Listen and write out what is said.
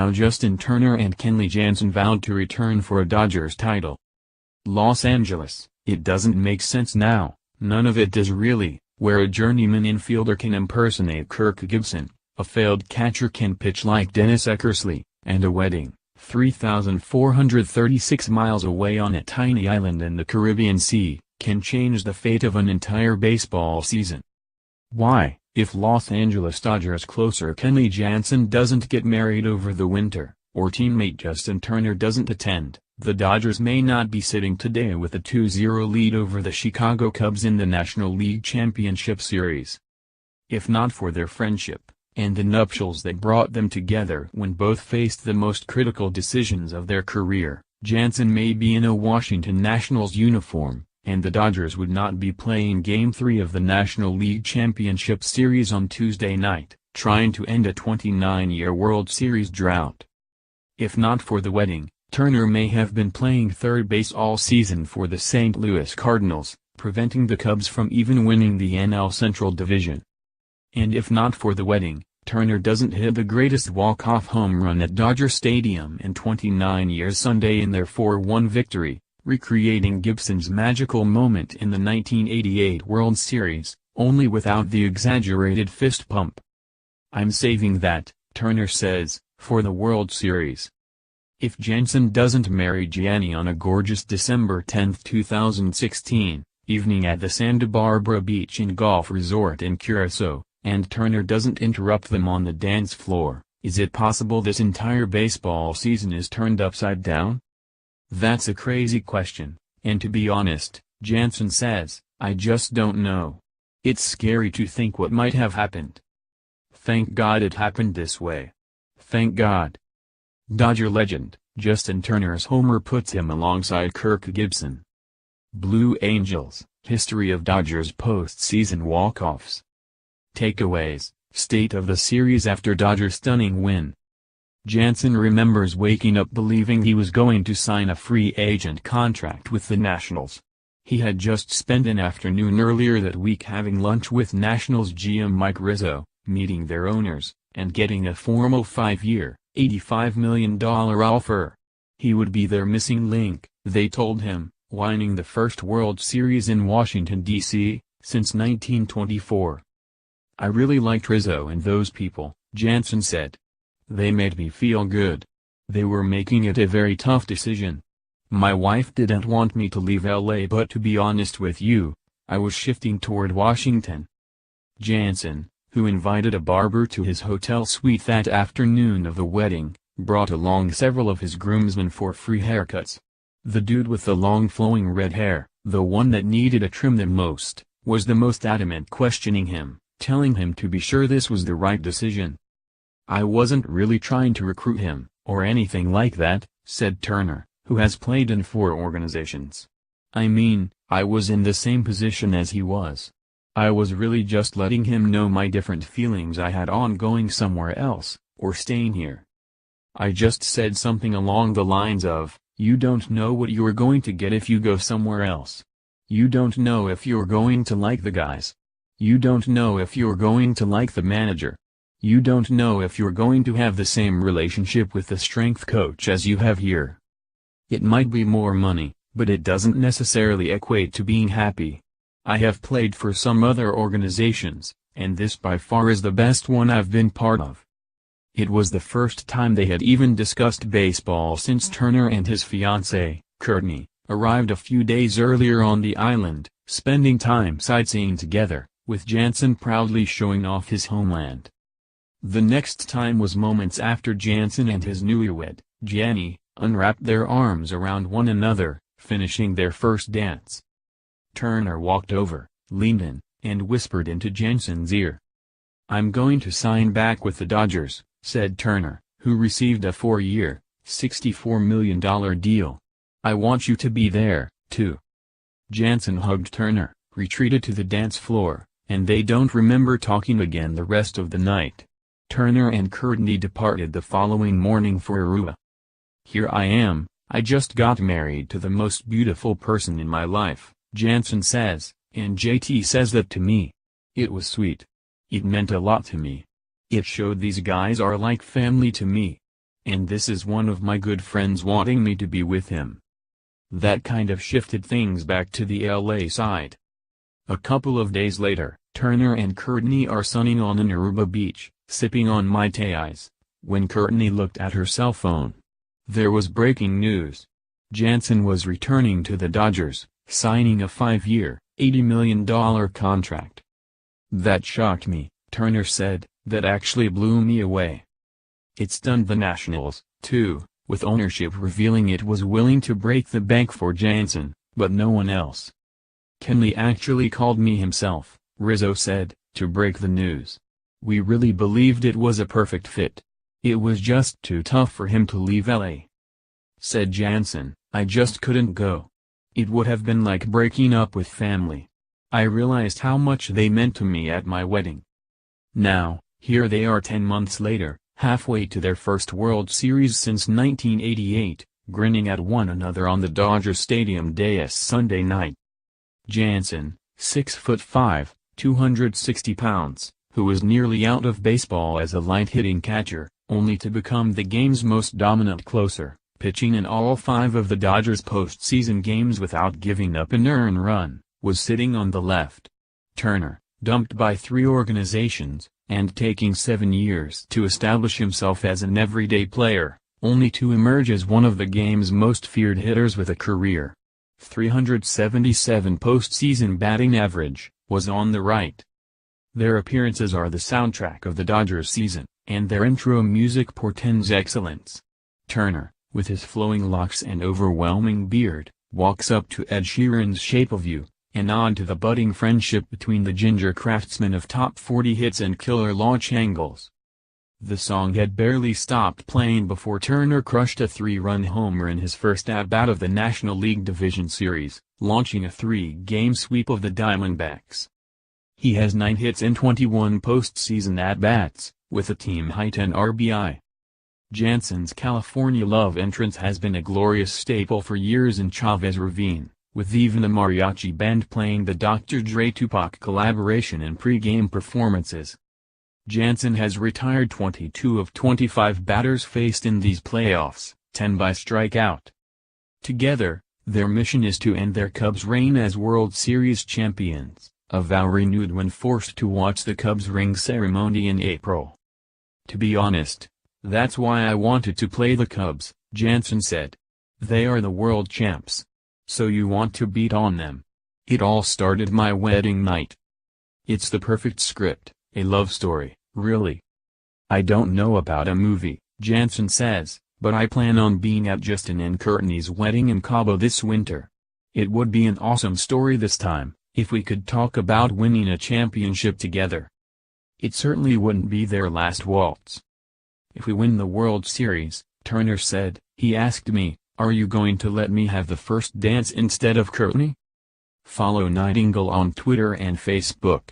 how Justin Turner and Kenley Jansen vowed to return for a Dodgers title. Los Angeles, it doesn't make sense now, none of it does really, where a journeyman infielder can impersonate Kirk Gibson, a failed catcher can pitch like Dennis Eckersley, and a wedding, 3,436 miles away on a tiny island in the Caribbean Sea, can change the fate of an entire baseball season. Why, if Los Angeles Dodgers closer Kenley Jansen doesn't get married over the winter, or teammate Justin Turner doesn't attend, the Dodgers may not be sitting today with a 2-0 lead over the Chicago Cubs in the National League Championship Series. If not for their friendship, and the nuptials that brought them together when both faced the most critical decisions of their career, Jansen may be in a Washington Nationals uniform, and the Dodgers would not be playing Game 3 of the National League Championship Series on Tuesday night, trying to end a 29-year World Series drought. If not for the wedding, Turner may have been playing third base all season for the St. Louis Cardinals, preventing the Cubs from even winning the NL Central Division. And if not for the wedding, Turner doesn't hit the greatest walk-off home run at Dodger Stadium in 29 years Sunday in their 4-1 victory, recreating Gibson's magical moment in the 1988 World Series, only without the exaggerated fist pump. "I'm saving that," Turner says, "for the World Series." If Jansen doesn't marry Gianni on a gorgeous December 10, 2016, evening at the Santa Barbara Beach and Golf Resort in Curacao, and Turner doesn't interrupt them on the dance floor, is it possible this entire baseball season is turned upside down? That's a crazy question, and to be honest, Jansen says, I just don't know. It's scary to think what might have happened. Thank God it happened this way. Thank God. Dodger legend, Justin Turner's homer puts him alongside Kirk Gibson. Blue Angels, history of Dodgers postseason walk-offs. Takeaways, state of the series after Dodgers' stunning win. Jansen remembers waking up believing he was going to sign a free agent contract with the Nationals. He had just spent an afternoon earlier that week having lunch with Nationals GM Mike Rizzo, meeting their owners, and getting a formal 5-year, $85 million offer. He would be their missing link, they told him, winning the first World Series in Washington, D.C., since 1924. I really liked Rizzo and those people, Jansen said. They made me feel good. They were making it a very tough decision. My wife didn't want me to leave LA, but to be honest with you, I was shifting toward Washington. Jansen, who invited a barber to his hotel suite that afternoon of the wedding, brought along several of his groomsmen for free haircuts. The dude with the long flowing red hair, the one that needed a trim the most, was the most adamant, questioning him, telling him to be sure this was the right decision. I wasn't really trying to recruit him, or anything like that, said Turner, who has played in 4 organizations. I mean, I was in the same position as he was. I was really just letting him know my different feelings I had on going somewhere else, or staying here. I just said something along the lines of, you don't know what you're going to get if you go somewhere else. You don't know if you're going to like the guys. You don't know if you're going to like the manager. You don't know if you're going to have the same relationship with the strength coach as you have here. It might be more money, but it doesn't necessarily equate to being happy. I have played for some other organizations, and this by far is the best one I've been part of. It was the first time they had even discussed baseball since Turner and his fiancée, Courtney, arrived a few days earlier on the island, spending time sightseeing together, with Jansen proudly showing off his homeland. The next time was moments after Jansen and his newlywed, Gianni, unwrapped their arms around one another, finishing their first dance. Turner walked over, leaned in, and whispered into Jansen's ear. I'm going to sign back with the Dodgers, said Turner, who received a 4-year, $64 million deal. I want you to be there, too. Jansen hugged Turner, retreated to the dance floor, and they don't remember talking again the rest of the night. Turner and Courtney departed the following morning for Aruba. Here I am, I just got married to the most beautiful person in my life, Jansen says, and JT says that to me. It was sweet. It meant a lot to me. It showed these guys are like family to me. and this is one of my good friends wanting me to be with him. That kind of shifted things back to the LA side. A couple of days later, Turner and Courtney are sunning on an Aruba beach, sipping on Mai Tais, when Courtney looked at her cell phone. There was breaking news. Jansen was returning to the Dodgers, signing a 5-year, $80 million contract. "That shocked me," Turner said, "that actually blew me away. It stunned the Nationals, too, with ownership revealing it was willing to break the bank for Jansen, but no one else. Kenley actually called me himself," Rizzo said, "to break the news. We really believed it was a perfect fit. It was just too tough for him to leave LA. Said Jansen, I just couldn't go. It would have been like breaking up with family. I realized how much they meant to me at my wedding." Now, here they are 10 months later, halfway to their first World Series since 1988, grinning at one another on the Dodger Stadium dais Sunday night. Jansen, 6'5", 260 pounds, who was nearly out of baseball as a light-hitting catcher, only to become the game's most dominant closer, pitching in all 5 of the Dodgers' postseason games without giving up an earned run, was sitting on the left. Turner, dumped by 3 organizations, and taking 7 years to establish himself as an everyday player, only to emerge as one of the game's most feared hitters with a career .377 postseason batting average, was on the right. Their appearances are the soundtrack of the Dodgers season, and their intro music portends excellence. Turner, with his flowing locks and overwhelming beard, walks up to Ed Sheeran's Shape of You, a nod to the budding friendship between the ginger craftsman of top 40 hits and killer launch angles. The song had barely stopped playing before Turner crushed a 3-run homer in his first at-bat of the National League Division Series, launching a 3-game sweep of the Diamondbacks. He has 9 hits in 21 postseason at-bats, with a team-high 10 RBI. Jansen's California Love entrance has been a glorious staple for years in Chavez Ravine, with even a mariachi band playing the Dr. Dre-Tupac collaboration in pre-game performances. Jansen has retired 22 of 25 batters faced in these playoffs, 10 by strikeout. Together, their mission is to end their Cubs' reign as World Series champions, a vow renewed when forced to watch the Cubs' ring ceremony in April. "To be honest, that's why I wanted to play the Cubs," Jansen said. "They are the world champs. So you want to beat on them. It all started my wedding night. It's the perfect script, a love story, really. I don't know about a movie," Jansen says, "but I plan on being at Justin and Courtney's wedding in Cabo this winter. It would be an awesome story this time, if we could talk about winning a championship together. It certainly wouldn't be their last waltz." "If we win the World Series," Turner said, "he asked me, are you going to let me have the first dance instead of Courtney?" Follow Nightingale on Twitter and Facebook.